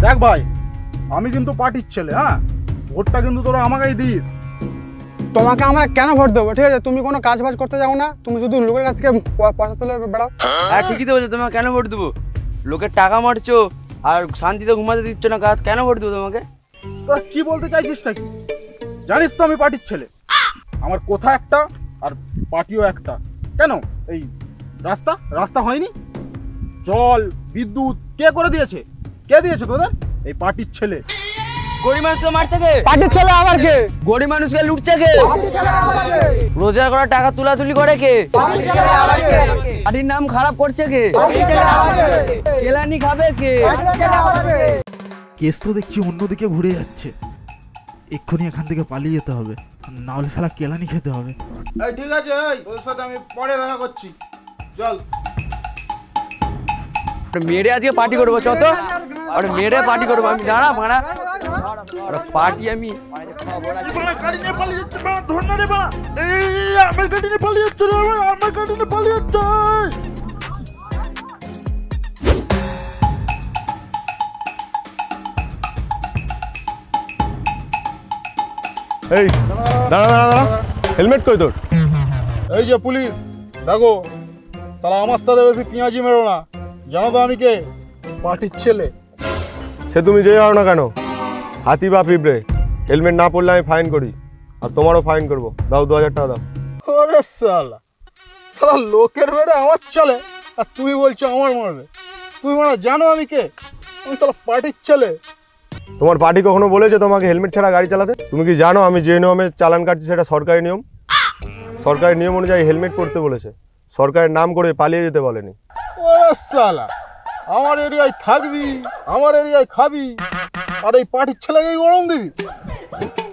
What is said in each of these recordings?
দেখ ভাই, আমি কিন্তু পার্টির ছেলে, হ্যাঁ, ভোটটা কিন্তু তোরা আমাকেই দিস। তোমাকে আমরা কেন ভোট দেবো? ঠিক আছে, তুমি কোনো কাজ বাজ করতে যাও না, তুমি শুধু লোকের কাছ থেকে পয়সা তুলে বেড়াও। হ্যাঁ ঠিকই তো বলছো, তোমাকে কেন ভোট দেবো? লোকের টাকা মারছো আর শান্তিতে ঘুমাতে দিচ্ছ না, কাজ কেন ভোট দেবো তোমাকে? তোরা কি বলতে চাইছিসটা কি? জানিস তো আমি পার্টির ছেলে, আমার কথা একটা আর পার্টিও একটা। কেন এই রাস্তা রাস্তা হয়নি? জল বিদ্যুৎ কে করে দিয়েছে? কে দিয়েছে তোদের? এই পার্টির ছেলে। গরিব মানুষকে মারছে কে? পার্টির ছেলে আবার কে? গরিব মানুষকে লুটছে কে? রোজগার করা টাকা তুলাতুলি করে কে? পার্টির নাম খারাপ করছে কে? কেলানি খাবে কে? কেস তো দেখছি অন্যদিকে ঘুরে যাচ্ছে, এক্ষুনি এখান থেকে পালিয়ে যেতে হবে, না হলে শালা কেলানি খেতে হবে। এই ঠিক আছে, এই তোর সাথে আমি পরে দেখা করছি, চল। মেরে আজকে পার্টি করবো, চত মেরে পার্টি করবো আমি। দাঁড়া মারা পার্টি আমি গাড়ি নিয়ে পালিয়ে যাচ্ছে, ধর না রে বাড়া, এই আমার গাড়ি নিয়ে পালিয়ে যাচ্ছে, আমার গাড়ি নিয়ে পালিয়ে যাচ্ছে। এই দাঁড়া দাঁড়া দাঁড়া, হেলমেট কই তোর? এই যে পুলিশ, দেখো শালা আমার সাথে বেশি পেঁয়াজি মেরো না, জানো তো আমি কে? পার্টির ছেলে। সে তুমি যে যাও না কেন, হাতি বা পিঁপড়ে, হেলমেট না পরলে আমি ফাইন করি, আর তোমারও ফাইন করবো। দাও 2000 টাকা দাও। ওরে শালা, শালা লোকের মেরে আমার চলে আর তুমি বলছো আমার মারবে? তুমি মানে জানো আমি কে? আমি শালা পার্টির ছেলে। তোমার পার্টি কখনো বলেছে তোমাকে হেলমেট ছাড়া গাড়ি চালাতে? তুমি কি জানো আমি যে নিয়মে চালান কাটছি সেটা সরকারি নিয়ম? সরকারি নিয়ম অনুযায়ী হেলমেট পরতে বলেছে, সরকারের নাম করে পালিয়ে যেতে বলেনি। ওরে শালা, আমার এরিয়ায় থাকবি, আমার এরিয়ায় খাবি, আর এই পার্টির ছেলেকেই গরম দিবি?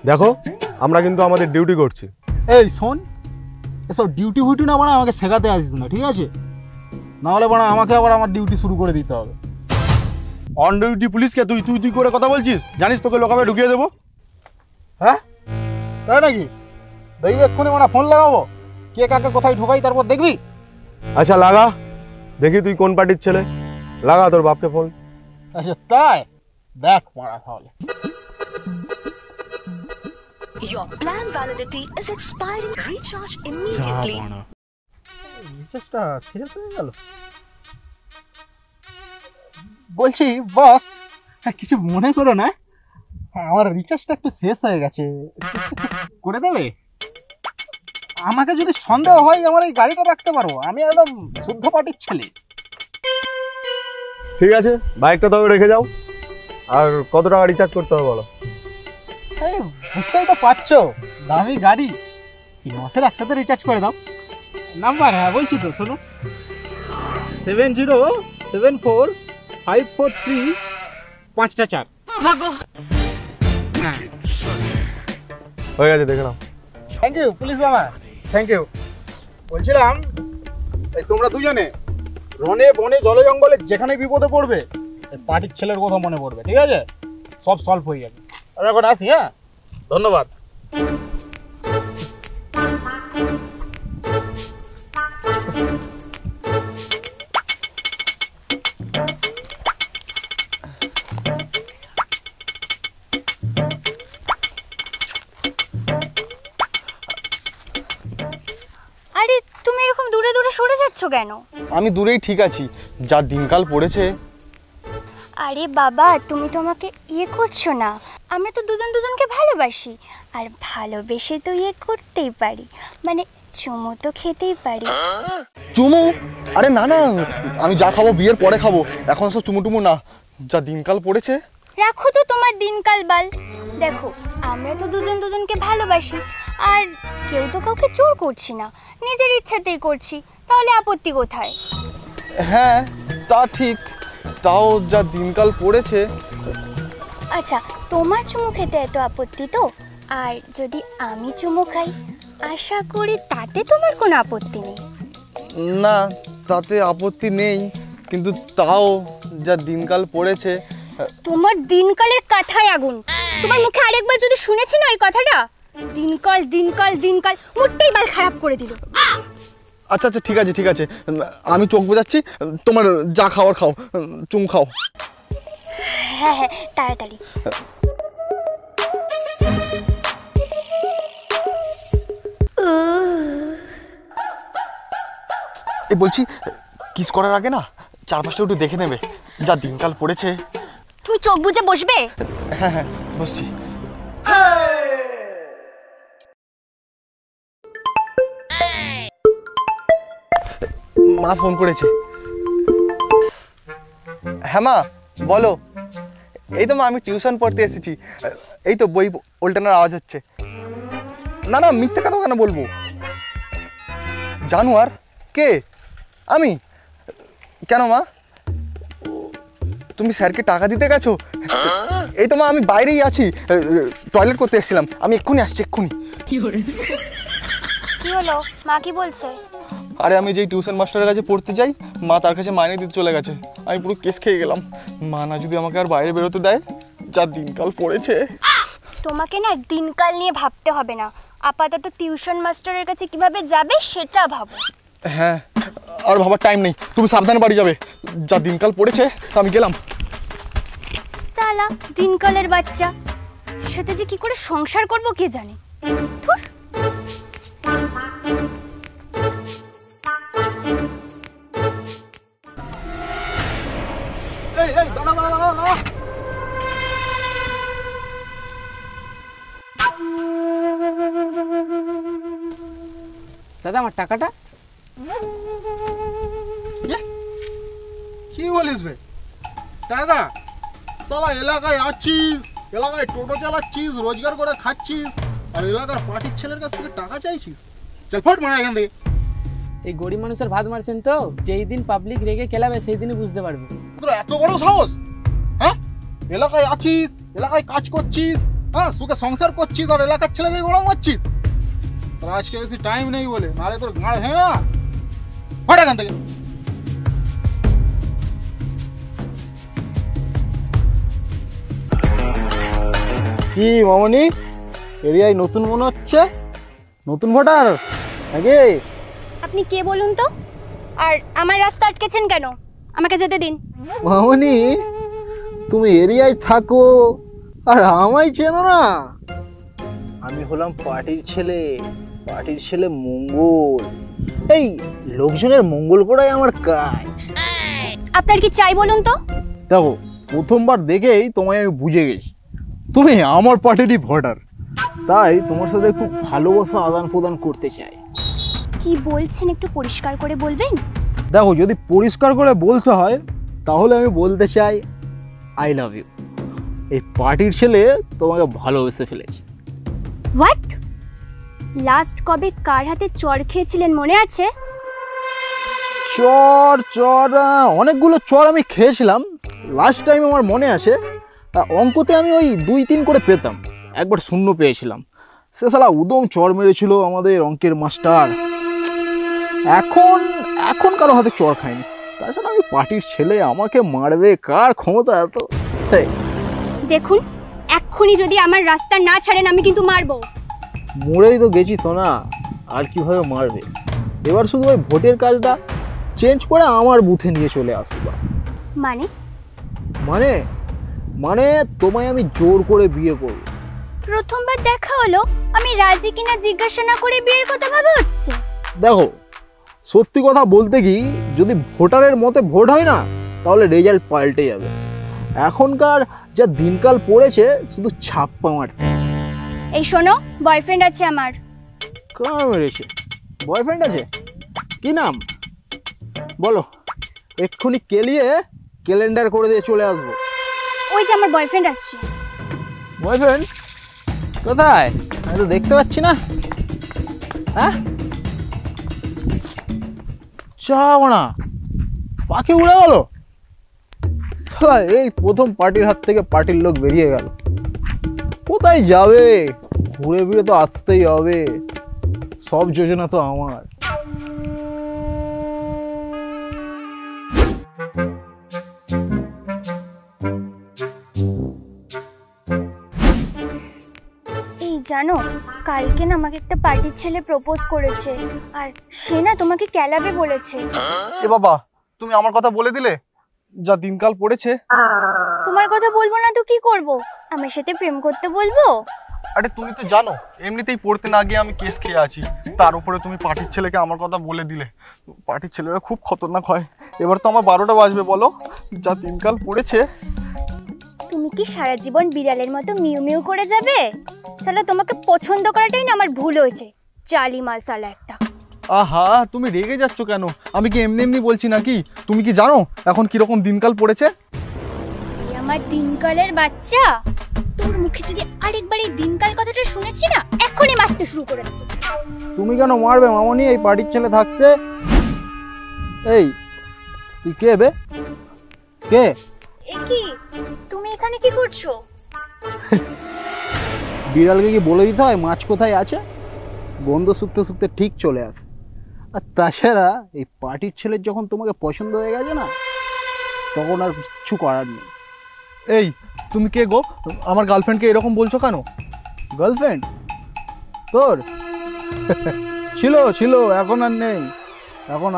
দেখো আমরা কিন্তু আমাদের ডিউটি করছি। এই শোন, এসব ডিউটি ফুটি না বানা আমাকে শেখাতে আসিস না, ঠিক আছে? নাহলে বানা আমাকে আবার আমার ডিউটি শুরু করে দিতে হবে। অন ডিউটি পুলিশকে তুই তুই তুই করে কথা বলছিস? জানিস তোকে লোকাবে ঢুকিয়ে দেবো। হ্যাঁ তাই নাকি? দেখবি এক্ষুনি মানে ফোন লাগাবো, কে কাকে কোথায় ঢোকাই, তারপর দেখবি। আচ্ছা লাগা, দেখি তুই কোন পার্টির ছেলে, লাগা তোর বাপকে ফোন। আচ্ছা তাই, দেখ মারা তাহলে। Your plan validity is expiring. Recharge immediately. রিচার্জটা শেষ হয়ে গেল। বলছি বস, কিছু মনে করো না, আমার রিচার্জটা একটু শেষ হয়ে গেছে, করে দেবে? আমাকে যদি সন্দেহ হয় আমার এই গাড়িটা রাখতে পারবো, আমি একদম শুদ্ধ পার্টির ছেলে। ঠিক আছে, বাইকটা তবে রেখে যাও। আর কত টাকা রিচার্জ করতে হবে বলো? এই বুঝতেই তো পারছো, দামি গাড়ি, 3 মাসের একটাতে রিচার্জ করে দাও। নাম্বার হ্যাঁ বলছি তো, শোনো, 7074543543 হ্যাঁ হয়ে গেছে, দেখে নাও। থ্যাংক ইউ পুলিশ মামা, থ্যাংক ইউ। বলছিলাম এই তোমরা দুজনে রনে বনে জলে জঙ্গলে যেখানে বিপদে পড়বে, পার্টির ছেলের কথা মনে পড়বে, ঠিক আছে? সব সলভ হয়ে যাবে। আমি এখন আসি, হ্যাঁ, ধন্যবাদ। আরে তুমি এরকম দূরে দূরে সরে যাচ্ছ কেন? আমি দূরেই ঠিক আছি, যা দিনকাল পড়েছে। আরে বাবা, তুমি তো আমাকে করছো না, আমরা তো দুজন দুজনকে ভালোবাসি, আর ভালোবেসে তো করতেই পারি, মানে চুমু তো খেতেই পারি। চুমু? আরে না না, আমি যা খাবো বিয়ের পরে খাবো, এখন সব চুমু টুমু না, যা দিনকাল পড়েছে। রাখো তো তোমার দিনকাল বাল। দেখো, আমরা তো দুজন দুজনকে ভালোবাসি, আর কেউ তো কাউকে জোর করছি না, নিজের ইচ্ছাতেই করছি, তাহলে আপত্তি কোথায়? হ্যাঁ তা ঠিক, তাও যা দিনকাল পড়েছে। আচ্ছা, তোমার চুমু খেতে এত আপত্তি তো, আর যদি আমি চুমু খাই, আশা করি তাতে তোমার কোনো আপত্তি নেই। না, তাতে আপত্তি নেই, কিন্তু তাও যা দিনকাল পড়েছে। তোমার দিনকালের কথায় আগুন। তোমার মুখে আরেকবার যদি শুনেছি না এই কথাটা, দিনকাল দিনকাল দিনকাল মোটেই বাল খারাপ করে দিল। আচ্ছা আচ্ছা ঠিক আছে ঠিক আছে, আমি চোখ বোঝাচ্ছি, তোমার যা খাওয়ার খাও, চুম খাও। হ্যাঁ হ্যাঁ তাড়াতাড়ি। এই বলছি কিস করার আগে না চারপাশটা একটু দেখে নেবে, যা দিনকাল পড়েছে। তুমি চোখ বুজে বসবে? হ্যাঁ হ্যাঁ বসছি। মা ফোন করেছে। হ্যাঁ মা বলো। এই তো মা আমি টিউশন পড়তে এসেছি, এই তো বই উল্টানোর আওয়াজ হচ্ছে। না না মিথ্যে কথা কেন বলবো? জানোয়ার? কে? আমি? কেন মা? তুমি স্যারকে টাকা দিতে গেছো? এই তো মা আমি বাইরেই আছি, টয়লেট করতে এসেছিলাম, আমি এক্ষুনি আসছি এক্ষুনি। কি হলো? মা কি বলছে? আরে আমি যেই টিউশন মাস্টারের কাছে পড়তে যাই, মা তার কাছে মাইনে দিতে চলে গেছে। আমি পুরো কেস খেয়ে গেলাম। মা না যদি আমাকে আর বাইরে বেরোতে দেয়, যা দিনকাল পড়েছে। তোমাকে না দিনকাল নিয়ে ভাবতে হবে না, আপাতত টিউশন মাস্টারের কাছে কিভাবে যাবে সেটা ভাবো। হ্যাঁ আর ভাবার টাইম নেই, তুমি সাবধানে বাড়ি যাবে, যা দিনকাল পড়েছে। আমি গেলাম। সালা দিনকালের বাচ্চা, সাথে যে কি করে সংসার করব কে জানে। ধুর। এই এই দাঁড়া দাঁড়া দাঁড়া দাঁড়া। দাদা আমার টাকাটা। কি বলিস বে? টাকা? সালা এলাকায় আছিস, এলাকায় টোটো চালাচ্ছিস, রোজগার করে খাচ্ছিস, আর এলাকার পার্টির ছেলের কাছ থেকে টাকা চাইছিস? চল ফট মারা এখান থেকে। এই গরিব মানুষের ভাত মারছেন তো, যেই দিন পাবলিক রেগে খেলাবে সেই দিনই বুঝতে পারবে। তোর এত বড় সাহস? হ্যাঁ, এলাকায় আছিস, এলাকায় কাজ করছিস, হ্যাঁ সুখে সংসার করছিস, আর এলাকার ছেলেকে গরম মারছিস। তোর আজকে বেশি টাইম নেই বলে, নাহলে তোর গাঁড় ভেঙে না। ফট এখান থেকে। কি মামনি, এরিয়ায় নতুন মনে হচ্ছে? নতুন ভোটার নাকি? আপনি কে বলুন তো? আর আমার রাস্তা আটকেছেন কেন? আমাকে যেতে দিন। মামনি তুমি এরিয়ায় থাকো আর আমায় চেনো না? আমি হলাম পার্টির ছেলে, পার্টির ছেলে মঙ্গল। এই লোকজনের মঙ্গল করাই আমার কাজ। আপনার কি চাই বলুন তো? দেখো প্রথমবার দেখেই তোমায় আমি বুঝে গেছি তুমি আমার পার্টিরই ভোটার, তাই তোমার সাথে খুব ভালোবাসা আদান প্রদান করতে চাই। কি বলছেন একটু পরিষ্কার করে বলবেন? দেখো যদি পরিষ্কার করে বলতে হয় তাহলে আমি বলতে চাই আই লাভ ইউ। এই পার্টির ছেলে তোমাকে ভালোবেসে ফেলেছে। হোয়াট? লাস্ট কবে কার হাতে চড় খেয়েছিলেন মনে আছে? চর চর অনেকগুলো চর আমি খেয়েছিলাম, লাস্ট টাইম আমার মনে আছে। অঙ্কতে আমি ওই 2-3 করে পেতাম, একবার 0 পেয়েছিলাম। সে শালা উদম চর মেরেছিল আমাদের অঙ্কের মাস্টার। এখন কারো হাতে চর খায়নি। তাছাড়া আমি পার্টির ছেলে, আমাকে মারবে কার ক্ষমতা এত? দেখুন এক্ষুনি যদি আমার রাস্তা না ছাড়েন আমি কিন্তু মারবো। মরেই তো গেছি সোনা, আর কিভাবে মারবে? এবার শুধু ওই ভোটের কাজটা চেঞ্জ করে আমার বুথে নিয়ে চলে আসো বাস। মানে? মানে মানে তোমায় আমি জোর করে বিয়ে করব। প্রথমবার দেখা হলো, আমি রাজি কিনা জিজ্ঞাসা না করে বিয়ের কথা ভাবা হচ্ছে। দেখো সত্যি কথা বলতে কি, যদি ভোটারের মতে ভোট হয় না তাহলে রেজাল্ট পাল্টে যাবে। এখনকার যা দিনকাল পড়েছে শুধু ছাপ্পা মারতে। এই শোনো, বয়ফ্রেন্ড আছে আমার। কার মেরেছে? বয়ফ্রেন্ড আছে? কি নাম বলো, এক্ষুনি কেলিয়ে ক্যালেন্ডার করে দিয়ে চলে আসবো। ওই যে আমার বয়ফ্রেন্ড আসছে। বয়ফ্রেন্ড কোথায়? আমি তো দেখতে পাচ্ছি না। হ্যাঁ যাবো না, পাখি উড়ে গেল। শালা এই প্রথম পার্টির হাত থেকে পার্টির লোক বেরিয়ে গেল। কোথায় যাবে? ঘুরে ফিরে তো আসতেই হবে, সব যোজনা তো আমার। এই জানো, কালকে না আমাকে একটা পার্টির ছেলে প্রপোজ করেছে, আর সে না তোমাকে ক্যালাবে বলেছে। এ বাবা, তুমি আমার কথা বলে দিলে, যা দিনকাল পড়েছে। তো তোমার কথা বলবো না তো কি করব? আমার সাথে প্রেম করতে বলবো? আরে তুমি তো জানো এমনিতেই পড়তে না গিয়ে আমি কেস খেয়ে আছি, তার উপরে তুমি পার্টির ছেলেকে আমার কথা বলে দিলে। পার্টির ছেলেরা খুব খতরনাক হয়। এবার তো আমার 12টা বাজবে, বলো যা দিনকাল পড়েছে। তুমি কি সারা জীবন বিড়ালের মতো মিউ মিউ করে যাবে? সালা তোমাকে পছন্দ করাটাই না আমার ভুল হয়েছে, চালি মাল সালা একটা। আহা তুমি রেগে যাচ্ছ কেন? আমি কি এমনি এমনি বলছি নাকি? তুমি কি জানো এখন কিরকম দিনকাল পড়েছে? এই আমার দিনকালের বাচ্চা, তোর মুখে যদি আরেকবার এই দিনকাল কথাটা শুনেছি না, এখনই মারতে শুরু করে দেবো। তুমি কেন মারবে মামনি এই পার্টির ছেলে থাকতে? এই তুই কে বে? কে? এ কি, তুমি এখানে কি করছো? বিড়ালকে কি বলে দিতে হয় মাছ কোথায় আছে? গন্ধ শুকতে শুকতে ঠিক চলে আসে। আর তাছাড়া এই পার্টির ছেলের যখন তোমাকে পছন্দ হয়ে গেছে না, তখন আর কিচ্ছু করার নেই। এই তুমি কে গো? আমার গার্লফ্রেন্ডকে এরকম বলছো কেন? গার্লফ্রেন্ড তোর? ছিল ছিল, এখন আর নেই। এখন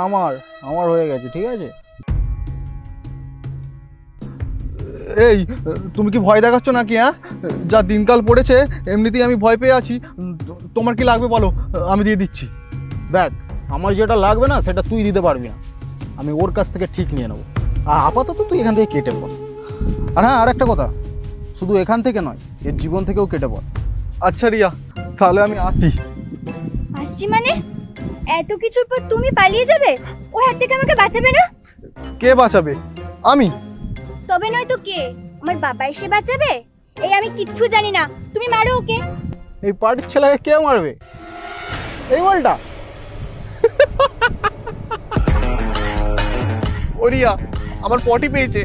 আমার হয়ে গেছে, ঠিক আছে? এই তুমি কি ভয় দেখাচ্ছ নাকি? হ্যাঁ, যা দিনকাল পড়েছে এমনিতেই আমি ভয় পেয়ে আছি। তোমার কি লাগবে বলো, আমি দিয়ে দিচ্ছি। দেখ, আমার যেটা লাগবে না সেটা তুই দিতে পারবি না, আমি ওর কাছ থেকে ঠিক নিয়ে নেবো। আপাতত তুই এখান থেকে কেটে পড়। আর হ্যাঁ, আর একটা কথা, শুধু এখান থেকে নয়, এর জীবন থেকেও কেটে পড়। আচ্ছা রিয়া, তাহলে আমি আসছি। আসছি মানে? এত কিছুর পর তুমি পালিয়ে যাবে? ওর হাত থেকে আমাকে বাঁচাবে না? কে বাঁচাবে? আমি? তবে নয় তো কে? আমার বাবা এসে বাঁচাবে? এই আমি কিচ্ছু জানি না, তুমি মারো ওকে। এই পার্টির ছেলেকে কে মারবে? এই বলটা? ও রিয়া, আমার পটি পেয়েছে।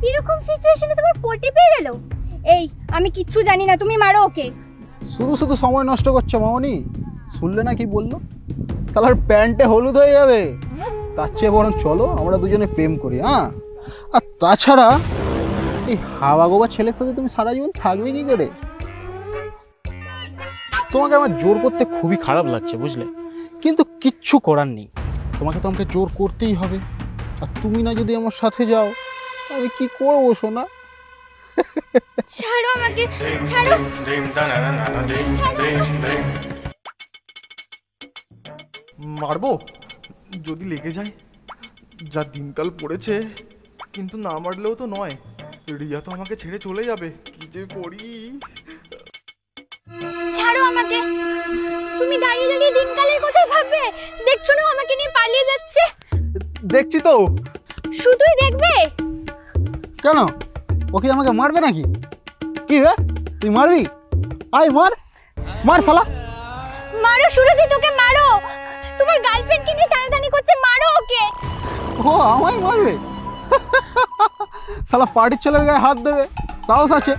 এরকম সিচুয়েশনে তোমার পটি পেয়ে গেল? এই আমি কিচ্ছু জানি না, তুমি মারো ওকে। শুধু শুধু সময় নষ্ট করছো মামনি। শুনলে না কি বললো? শালার প্যান্টে হলুদ হয়ে যাবে। তার চেয়ে বরং চলো আমরা দুজনে প্রেম করি। হ্যাঁ, আর তাছাড়া এই হাওয়া গোবা ছেলের সাথে তুমি সারা জীবন থাকবে কি করে? তোমাকে আমার জোর করতে খুবই খারাপ লাগছে, বুঝলে? কিন্তু কিচ্ছু করার নেই, তোমাকে তো আমাকে জোর করতেই হবে। আর তুমি না যদি আমার সাথে যাও, আমি কি করবো সোনা? ছাড়ো আমাকে, ছাড়ো। মারবো যদি লেগে যায়, যা দিনকাল পড়েছে। কিন্তু না মারলেও তো নয়, রিয়া তো আমাকে ছেড়ে চলে যাবে। কি যে করি। ছাড়ো আমাকে, তুমি দাঁড়িয়ে দাঁড়িয়ে দিনকালের কথাই ভাববে? দেখছো না আমাকে নিয়ে পালিয়ে যাচ্ছে? দেখছি তো। শুধুই দেখবে? কেন, ও কি আমাকে মারবে নাকি? কি হে, তুই মারবি? আয় মার, মার শালা। মারো সুরজি, তোকে মারো। তোমার গার্লফ্রেন্ডকে নিয়ে টানাটানি করছে, মারো ওকে। ও আমায় মারবে? শালা পার্টির ছেলের গায়ে হাত দেবে, সাহস আছে?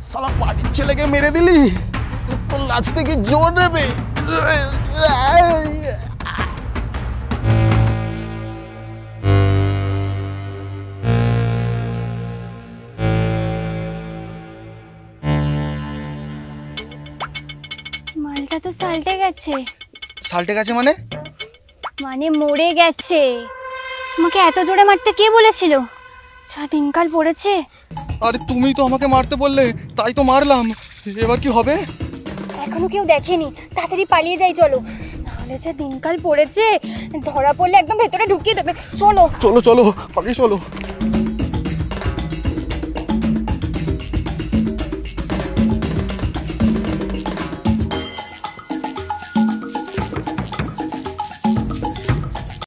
শালা পার্টির ছেলেকে মেরে দিলি, তোর লাজ থেকে জোর নেবে। মালটা তো সালটে গেছে। সালটে গেছে মানে? মানে মরে গেছে। তোমাকে এত জোরে মারতে কে বলেছিল? যা দিনকাল পড়েছে। আরে তুমি তো আমাকে মারতে বললে, তাই তো মারলাম। এবার কি হবে? এখনো কেউ দেখেনি, তাড়াতাড়ি পালিয়ে যাই চলো, নাহলে যা দিনকাল পড়েছে, ধরা পড়লে একদম ভেতরে ঢুকিয়ে দেবে। চলো চলো চলো, পালিয়ে চলো।